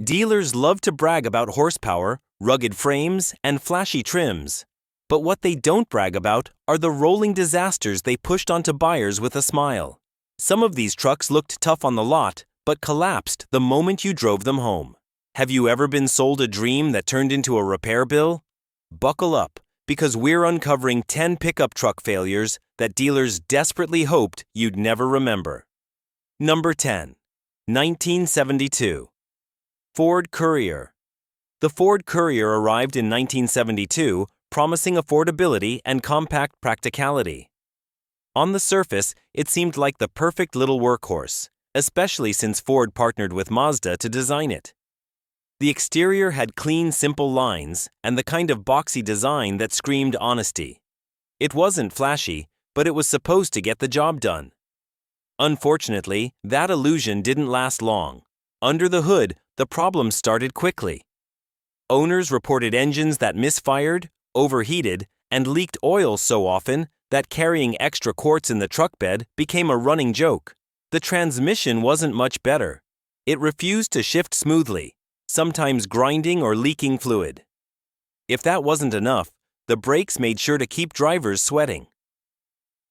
Dealers love to brag about horsepower, rugged frames, and flashy trims. But what they don't brag about are the rolling disasters they pushed onto buyers with a smile. Some of these trucks looked tough on the lot, but collapsed the moment you drove them home. Have you ever been sold a dream that turned into a repair bill? Buckle up, because we're uncovering 10 pickup truck failures that dealers desperately hoped you'd never remember. Number 10. 1972. Ford Courier. The Ford Courier arrived in 1972, promising affordability and compact practicality. On the surface, it seemed like the perfect little workhorse, especially since Ford partnered with Mazda to design it. The exterior had clean, simple lines and the kind of boxy design that screamed honesty. It wasn't flashy, but it was supposed to get the job done. Unfortunately, that illusion didn't last long. Under the hood, the problems started quickly. Owners reported engines that misfired, overheated, and leaked oil so often that carrying extra quarts in the truck bed became a running joke. The transmission wasn't much better. It refused to shift smoothly, sometimes grinding or leaking fluid. If that wasn't enough, the brakes made sure to keep drivers sweating.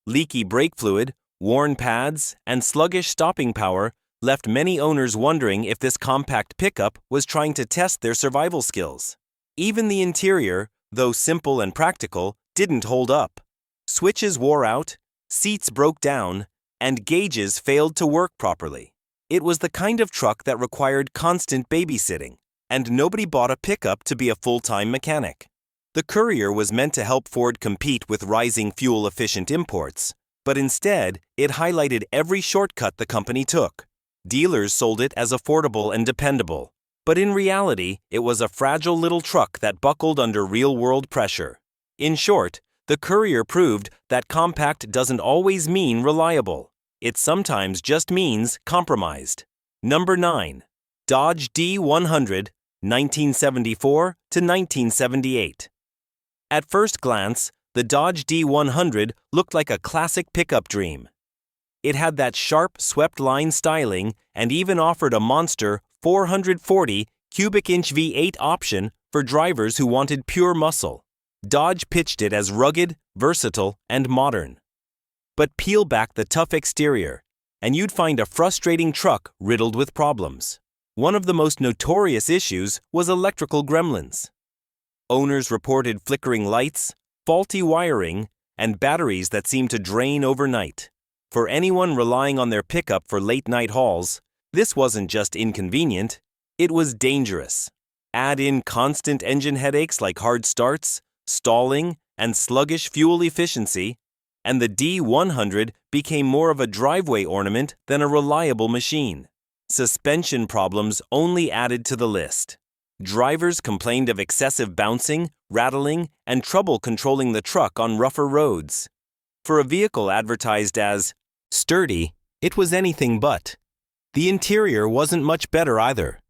Leaky brake fluid, worn pads, and sluggish stopping power left many owners wondering if this compact pickup was trying to test their survival skills. Even the interior, though simple and practical, didn't hold up. Switches wore out, seats broke down, and gauges failed to work properly. It was the kind of truck that required constant babysitting, and nobody bought a pickup to be a full-time mechanic. The Courier was meant to help Ford compete with rising fuel-efficient imports, but instead, it highlighted every shortcut the company took. Dealers sold it as affordable and dependable, but in reality, it was a fragile little truck that buckled under real-world pressure. In short, the Courier proved that compact doesn't always mean reliable. It sometimes just means compromised. Number 9. Dodge D100, 1974 to 1978. At first glance, the Dodge D100 looked like a classic pickup dream. It had that sharp, swept-line styling and even offered a monster 440 cubic-inch V8 option for drivers who wanted pure muscle. Dodge pitched it as rugged, versatile, and modern. But peel back the tough exterior, and you'd find a frustrating truck riddled with problems. One of the most notorious issues was electrical gremlins. Owners reported flickering lights, faulty wiring, and batteries that seemed to drain overnight. For anyone relying on their pickup for late-night hauls, this wasn't just inconvenient, it was dangerous. Add in constant engine headaches like hard starts, stalling, and sluggish fuel efficiency, and the D100 became more of a driveway ornament than a reliable machine. Suspension problems only added to the list. Drivers complained of excessive bouncing, rattling, and trouble controlling the truck on rougher roads. For a vehicle advertised as sturdy, it was anything but. The interior wasn't much better either.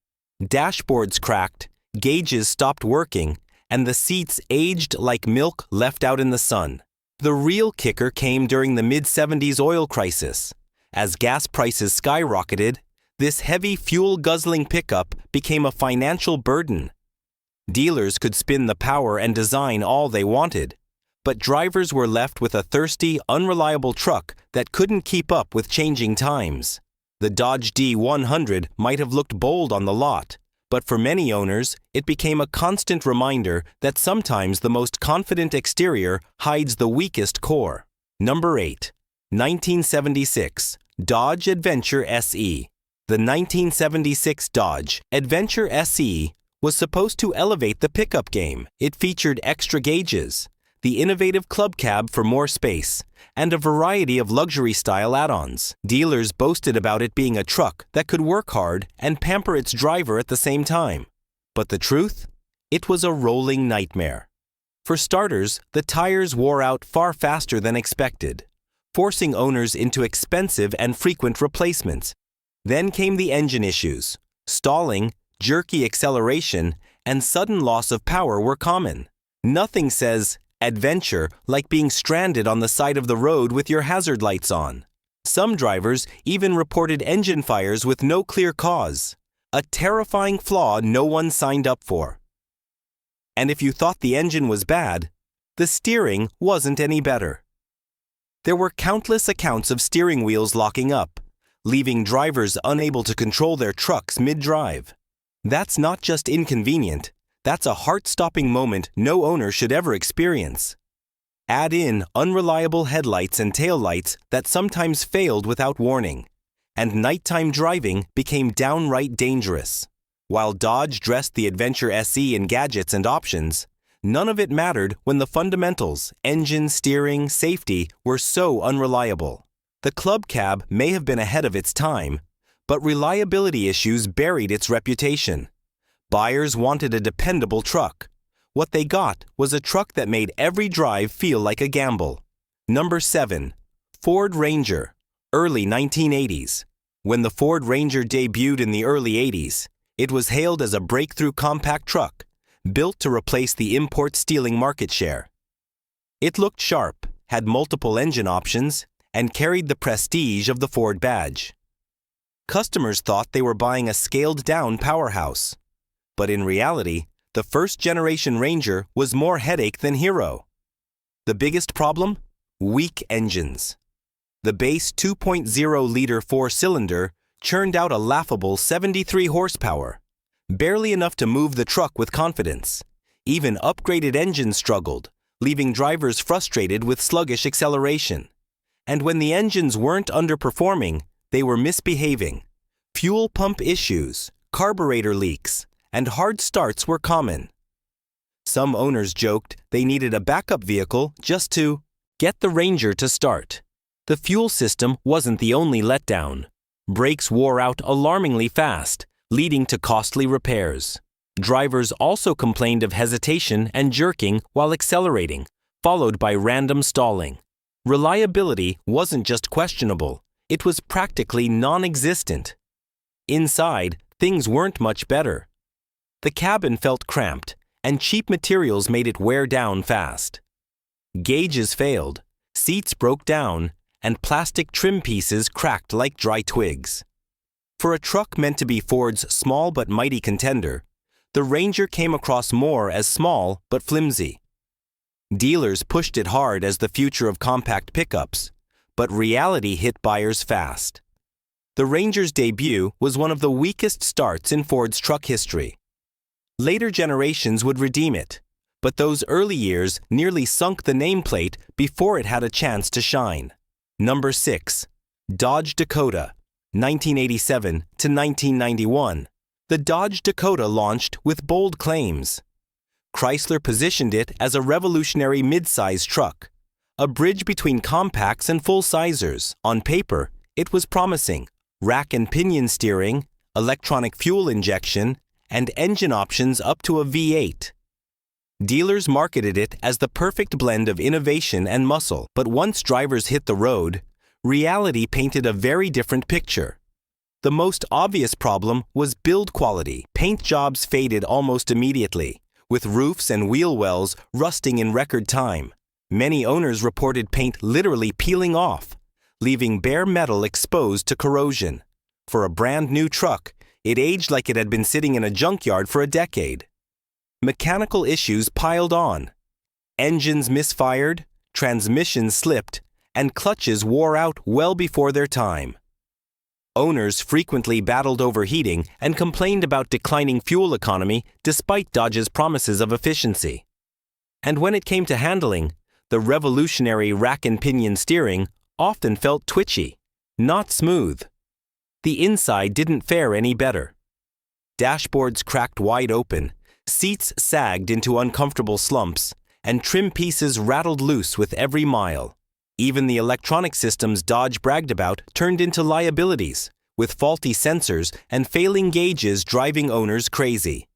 Dashboards cracked, gauges stopped working, and the seats aged like milk left out in the sun. The real kicker came during the mid-70s oil crisis. As gas prices skyrocketed, this heavy fuel-guzzling pickup became a financial burden. Dealers could spin the power and design all they wanted, but drivers were left with a thirsty, unreliable truck that couldn't keep up with changing times. The Dodge D100 might have looked bold on the lot, but for many owners, it became a constant reminder that sometimes the most confident exterior hides the weakest core. Number 8. 1976. Dodge Adventure SE. The 1976 Dodge Adventure SE was supposed to elevate the pickup game. It featured extra gauges, the innovative club cab for more space, and a variety of luxury-style add-ons. Dealers boasted about it being a truck that could work hard and pamper its driver at the same time. But the truth? It was a rolling nightmare. For starters, the tires wore out far faster than expected, forcing owners into expensive and frequent replacements. Then came the engine issues. Stalling, jerky acceleration, and sudden loss of power were common. Nothing says adventure like being stranded on the side of the road with your hazard lights on. Some drivers even reported engine fires with no clear cause. a terrifying flaw no one signed up for. And if you thought the engine was bad, the steering wasn't any better. There were countless accounts of steering wheels locking up, leaving drivers unable to control their trucks mid-drive. That's not just inconvenient, that's a heart-stopping moment no owner should ever experience. Add in unreliable headlights and taillights that sometimes failed without warning, and nighttime driving became downright dangerous. While Dodge dressed the Adventure SE in gadgets and options, none of it mattered when the fundamentals, engine, steering, safety, were so unreliable. The Club Cab may have been ahead of its time, but reliability issues buried its reputation. Buyers wanted a dependable truck. What they got was a truck that made every drive feel like a gamble. Number 7. Ford Ranger, early 1980s. When the Ford Ranger debuted in the early 80s, it was hailed as a breakthrough compact truck, built to replace the import-stealing market share. It looked sharp, had multiple engine options, and carried the prestige of the Ford badge. Customers thought they were buying a scaled-down powerhouse. But in reality, the first-generation Ranger was more headache than hero. The biggest problem? Weak engines. The base 2.0-liter four-cylinder churned out a laughable 73 horsepower, barely enough to move the truck with confidence. Even upgraded engines struggled, leaving drivers frustrated with sluggish acceleration. And when the engines weren't underperforming, they were misbehaving. Fuel pump issues, carburetor leaks, and hard starts were common. Some owners joked they needed a backup vehicle just to get the Ranger to start. The fuel system wasn't the only letdown. Brakes wore out alarmingly fast, leading to costly repairs. Drivers also complained of hesitation and jerking while accelerating, followed by random stalling. Reliability wasn't just questionable, it was practically non-existent. Inside, things weren't much better. The cabin felt cramped, and cheap materials made it wear down fast. Gauges failed, seats broke down, and plastic trim pieces cracked like dry twigs. For a truck meant to be Ford's small but mighty contender, the Ranger came across more as small but flimsy. Dealers pushed it hard as the future of compact pickups, but reality hit buyers fast. The Ranger's debut was one of the weakest starts in Ford's truck history. Later generations would redeem it, but those early years nearly sunk the nameplate before it had a chance to shine. Number 6. Dodge Dakota, 1987 to 1991. The Dodge Dakota launched with bold claims. Chrysler positioned it as a revolutionary mid-size truck, a bridge between compacts and full-sizers. On paper, it was promising. Rack and pinion steering, electronic fuel injection, and engine options up to a V8. Dealers marketed it as the perfect blend of innovation and muscle, but once drivers hit the road, reality painted a very different picture. The most obvious problem was build quality. Paint jobs faded almost immediately, with roofs and wheel wells rusting in record time. Many owners reported paint literally peeling off, leaving bare metal exposed to corrosion. For a brand new truck, it aged like it had been sitting in a junkyard for a decade. Mechanical issues piled on. Engines misfired, transmissions slipped, and clutches wore out well before their time. Owners frequently battled overheating and complained about declining fuel economy despite Dodge's promises of efficiency. And when it came to handling, the revolutionary rack and pinion steering often felt twitchy, not smooth. The inside didn't fare any better. Dashboards cracked wide open, seats sagged into uncomfortable slumps, and trim pieces rattled loose with every mile. Even the electronic systems Dodge bragged about turned into liabilities, with faulty sensors and failing gauges driving owners crazy.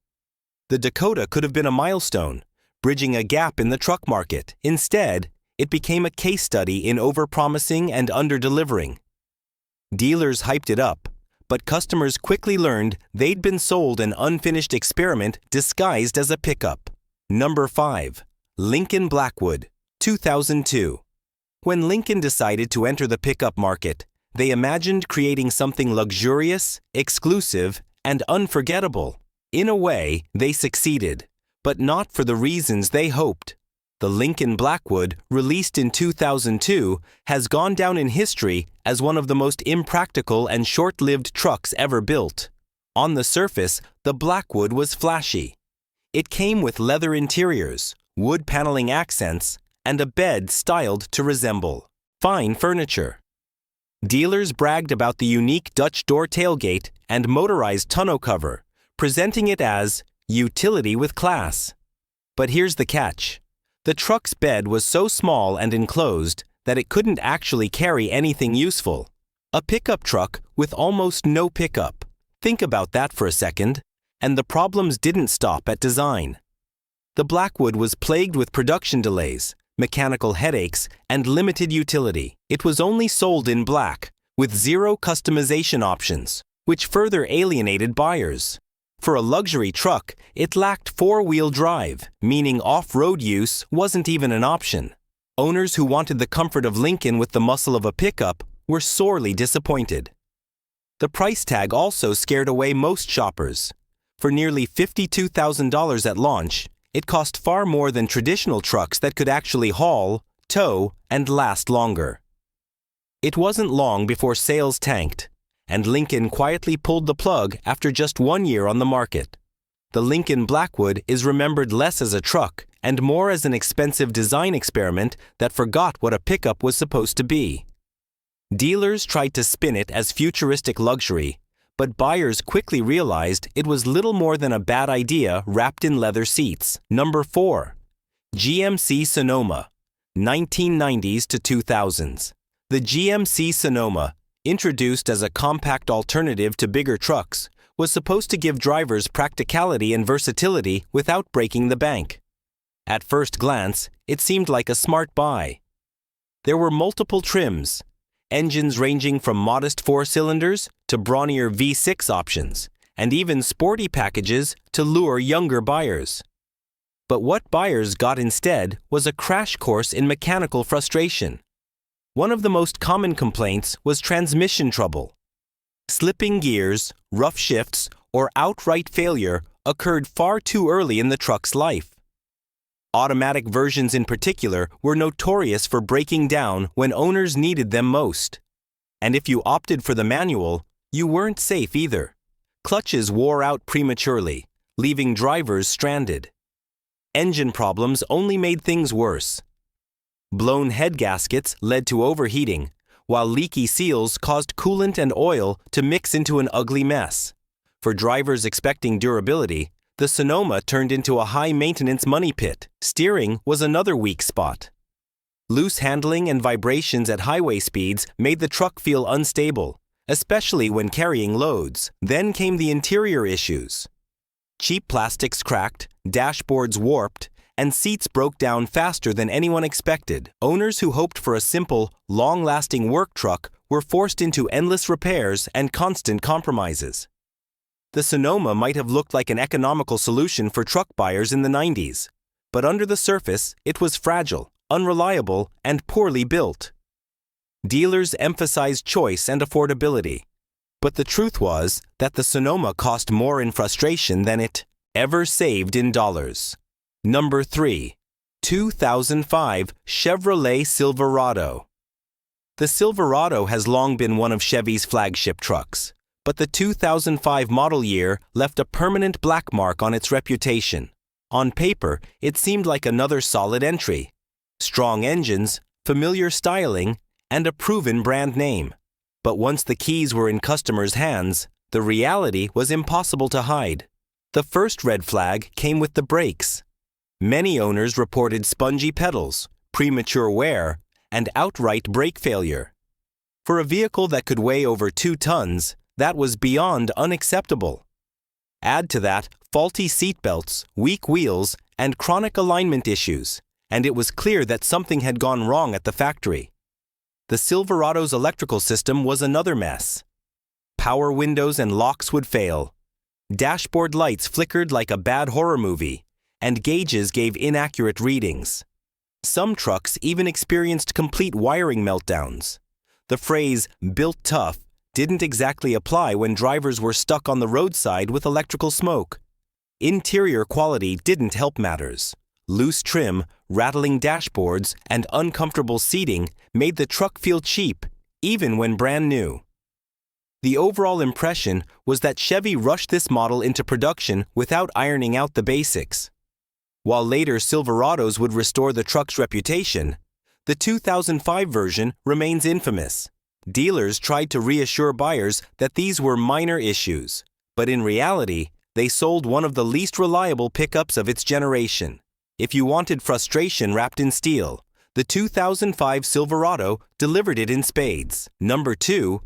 The Dakota could have been a milestone, bridging a gap in the truck market. Instead, it became a case study in overpromising and underdelivering. Dealers hyped it up, but customers quickly learned they'd been sold an unfinished experiment disguised as a pickup. Number 5. Lincoln Blackwood, 2002. When Lincoln decided to enter the pickup market, they imagined creating something luxurious, exclusive, and unforgettable. In a way, they succeeded, but not for the reasons they hoped. The Lincoln Blackwood, released in 2002, has gone down in history as one of the most impractical and short-lived trucks ever built. On the surface, the Blackwood was flashy. It came with leather interiors, wood paneling accents, and a bed styled to resemble fine furniture. Dealers bragged about the unique Dutch door tailgate and motorized tonneau cover, presenting it as utility with class. But here's the catch. The truck's bed was so small and enclosed that it couldn't actually carry anything useful. A pickup truck with almost no pickup. Think about that for a second. And the problems didn't stop at design. The Blackwood was plagued with production delays, mechanical headaches, and limited utility. It was only sold in black, with zero customization options, which further alienated buyers. For a luxury truck, it lacked four-wheel drive, meaning off-road use wasn't even an option. Owners who wanted the comfort of Lincoln with the muscle of a pickup were sorely disappointed. The price tag also scared away most shoppers. For nearly $52,000 at launch, it cost far more than traditional trucks that could actually haul, tow, and last longer. It wasn't long before sales tanked, and Lincoln quietly pulled the plug after just 1 year on the market. The Lincoln Blackwood is remembered less as a truck and more as an expensive design experiment that forgot what a pickup was supposed to be. Dealers tried to spin it as futuristic luxury, but buyers quickly realized it was little more than a bad idea wrapped in leather seats. Number 4. GMC Sonoma, 1990s to 2000s. The GMC Sonoma, introduced as a compact alternative to bigger trucks, was supposed to give drivers practicality and versatility without breaking the bank. At first glance, it seemed like a smart buy. There were multiple trims, engines ranging from modest 4-cylinders to brawnier V6 options, and even sporty packages to lure younger buyers. But what buyers got instead was a crash course in mechanical frustration. One of the most common complaints was transmission trouble. Slipping gears, rough shifts, or outright failure occurred far too early in the truck's life. Automatic versions in particular were notorious for breaking down when owners needed them most. And if you opted for the manual, you weren't safe either. Clutches wore out prematurely, leaving drivers stranded. Engine problems only made things worse. Blown head gaskets led to overheating, while leaky seals caused coolant and oil to mix into an ugly mess. For drivers expecting durability, the Sonoma turned into a high-maintenance money pit. Steering was another weak spot. Loose handling and vibrations at highway speeds made the truck feel unstable, especially when carrying loads. Then came the interior issues. Cheap plastics cracked, dashboards warped, and seats broke down faster than anyone expected. Owners who hoped for a simple, long-lasting work truck were forced into endless repairs and constant compromises. The Sonoma might have looked like an economical solution for truck buyers in the 90s, but under the surface, it was fragile, unreliable, and poorly built. Dealers emphasized choice and affordability, but the truth was that the Sonoma cost more in frustration than it ever saved in dollars. Number 3. 2005 Chevrolet Silverado. The Silverado has long been one of Chevy's flagship trucks, but the 2005 model year left a permanent black mark on its reputation. On paper, it seemed like another solid entry. Strong engines, familiar styling, and a proven brand name. But once the keys were in customers' hands, the reality was impossible to hide. The first red flag came with the brakes. Many owners reported spongy pedals, premature wear, and outright brake failure. For a vehicle that could weigh over 2 tons, that was beyond unacceptable. Add to that faulty seatbelts, weak wheels, and chronic alignment issues, and it was clear that something had gone wrong at the factory. The Silverado's electrical system was another mess. Power windows and locks would fail. Dashboard lights flickered like a bad horror movie, and gauges gave inaccurate readings. Some trucks even experienced complete wiring meltdowns. The phrase "built tough" didn't exactly apply when drivers were stuck on the roadside with electrical smoke. Interior quality didn't help matters. Loose trim, rattling dashboards, and uncomfortable seating made the truck feel cheap, even when brand new. The overall impression was that Chevy rushed this model into production without ironing out the basics. While later Silverados would restore the truck's reputation, the 2005 version remains infamous. Dealers tried to reassure buyers that these were minor issues, but in reality, they sold one of the least reliable pickups of its generation. If you wanted frustration wrapped in steel, the 2005 Silverado delivered it in spades. Number 2,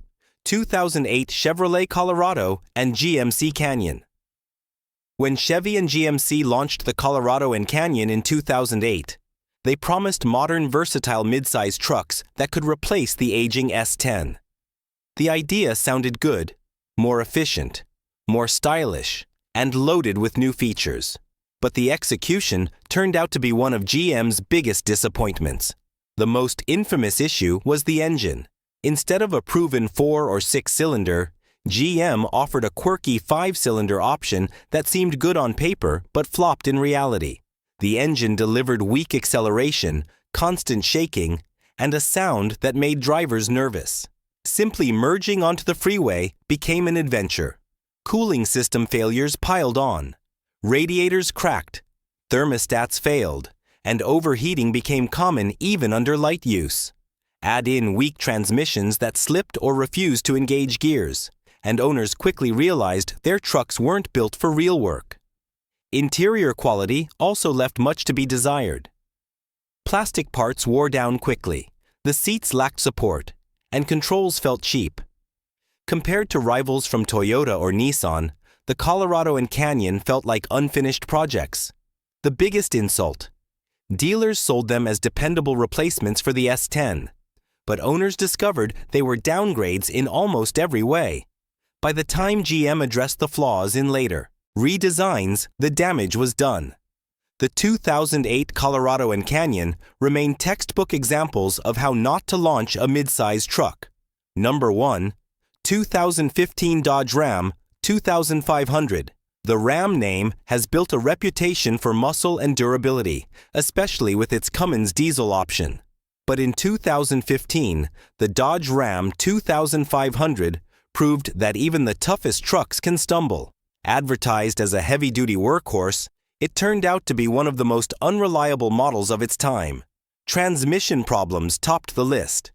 2008 Chevrolet Colorado and GMC Canyon. When Chevy and GMC launched the Colorado and Canyon in 2008, they promised modern, versatile midsize trucks that could replace the aging S10. The idea sounded good, more efficient, more stylish, and loaded with new features. But the execution turned out to be one of GM's biggest disappointments. The most infamous issue was the engine. Instead of a proven 4- or 6-cylinder, GM offered a quirky 5-cylinder option that seemed good on paper but flopped in reality. The engine delivered weak acceleration, constant shaking, and a sound that made drivers nervous. Simply merging onto the freeway became an adventure. Cooling system failures piled on. Radiators cracked, thermostats failed, and overheating became common even under light use. Add in weak transmissions that slipped or refused to engage gears, and owners quickly realized their trucks weren't built for real work. Interior quality also left much to be desired. Plastic parts wore down quickly, the seats lacked support, and controls felt cheap. Compared to rivals from Toyota or Nissan, the Colorado and Canyon felt like unfinished projects. The biggest insult: dealers sold them as dependable replacements for the S10, but owners discovered they were downgrades in almost every way. By the time GM addressed the flaws in later redesigns, the damage was done. The 2008 Colorado and Canyon remain textbook examples of how not to launch a mid-size truck. Number 1, 2015 Dodge Ram 2500. The Ram name has built a reputation for muscle and durability, especially with its Cummins diesel option. But in 2015, the Dodge Ram 2500 proved that even the toughest trucks can stumble. Advertised as a heavy-duty workhorse, it turned out to be one of the most unreliable models of its time. Transmission problems topped the list.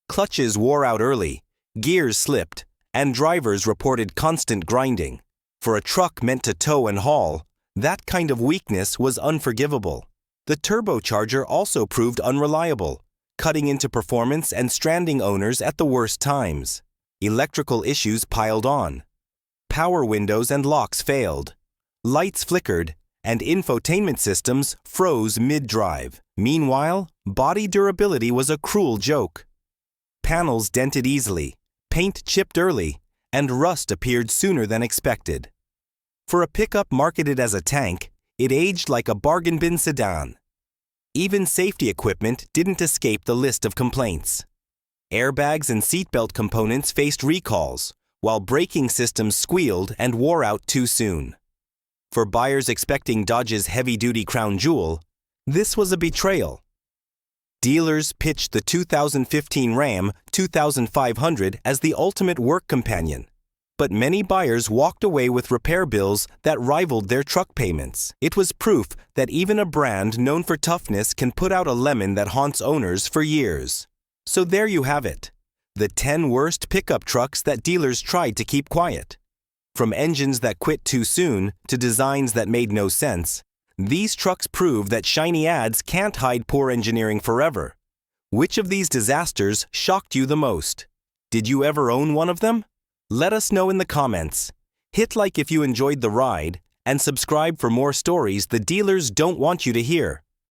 Clutches wore out early, gears slipped, and drivers reported constant grinding. For a truck meant to tow and haul, that kind of weakness was unforgivable. The turbocharger also proved unreliable, cutting into performance and stranding owners at the worst times. Electrical issues piled on. Power windows and locks failed. Lights flickered, and infotainment systems froze mid-drive. Meanwhile, body durability was a cruel joke. Panels dented easily, paint chipped early, and rust appeared sooner than expected. For a pickup marketed as a tank, it aged like a bargain bin sedan. Even safety equipment didn't escape the list of complaints. Airbags and seatbelt components faced recalls, while braking systems squealed and wore out too soon. For buyers expecting Dodge's heavy-duty crown jewel, this was a betrayal. Dealers pitched the 2015 Ram 2500 as the ultimate work companion, but many buyers walked away with repair bills that rivaled their truck payments. It was proof that even a brand known for toughness can put out a lemon that haunts owners for years. So there you have it, the 10 worst pickup trucks that dealers tried to keep quiet. From engines that quit too soon to designs that made no sense, these trucks prove that shiny ads can't hide poor engineering forever. Which of these disasters shocked you the most? Did you ever own one of them? Let us know in the comments. Hit like if you enjoyed the ride, and subscribe for more stories the dealers don't want you to hear.